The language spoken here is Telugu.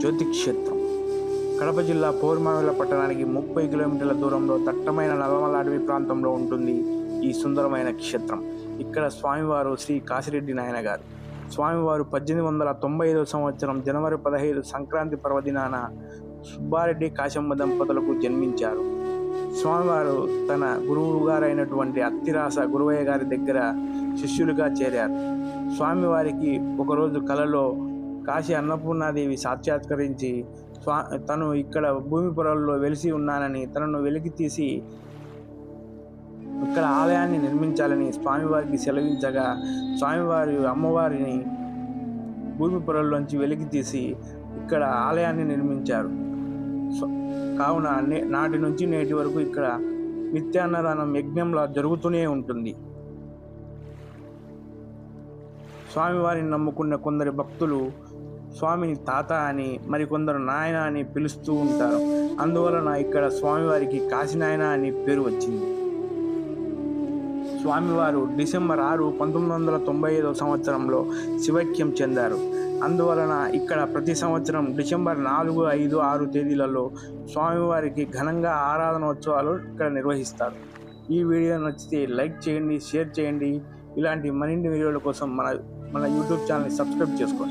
జ్యోతి క్షేత్రం కడప జిల్లా పౌర్మావిల పట్టణానికి 30 కిలోమీటర్ల దూరంలో దట్టమైన నల్లమల అడవి ప్రాంతంలో ఉంటుంది ఈ సుందరమైన క్షేత్రం. ఇక్కడ స్వామివారు శ్రీ కాశిరెడ్డి నాయన గారు. స్వామివారు 1895 సంవత్సరం జనవరి 15 సంక్రాంతి పర్వదినాన సుబ్బారెడ్డి కాశమ్మ దంపతులకు జన్మించారు. స్వామివారు తన గురువు గారైనటువంటి అత్తిరాస గురువయ్య గారి దగ్గర శిష్యులుగా చేరారు. స్వామివారికి ఒకరోజు కలలో కాశీ అన్నపూర్ణాదేవి సాక్షాత్కరించి తను ఇక్కడ భూమి పొరల్లో వెలిసి ఉన్నానని, తనను వెలికి తీసి ఇక్కడ ఆలయాన్ని నిర్మించాలని స్వామివారికి సెలవించగా, స్వామివారి అమ్మవారిని భూమి పొరల్లోంచి వెలికి తీసి ఇక్కడ ఆలయాన్ని నిర్మించారు. కావున నాటి నుంచి నేటి వరకు ఇక్కడ నిత్యాన్నదానం యజ్ఞంలా జరుగుతూనే ఉంటుంది. స్వామివారిని నమ్ముకున్న కొందరు భక్తులు స్వామిని తాత అని, మరికొందరు నాయన అని పిలుస్తూ ఉంటారు. అందువలన ఇక్కడ స్వామివారికి కాశీనాయన అని పేరు వచ్చింది. స్వామివారు డిసెంబర్ 6, 1995 సంవత్సరంలో శివైక్యం చెందారు. అందువలన ఇక్కడ ప్రతి సంవత్సరం డిసెంబర్ 4, 5, 6 తేదీలలో స్వామివారికి ఘనంగా ఆరాధనోత్సవాలు ఇక్కడ నిర్వహిస్తారు. ఈ వీడియో నచ్చితే లైక్ చేయండి, షేర్ చేయండి. ఇలాంటి మరిన్ని వీడియోల కోసం మన యూట్యూబ్ ఛానల్ని సబ్స్క్రైబ్ చేసుకోండి.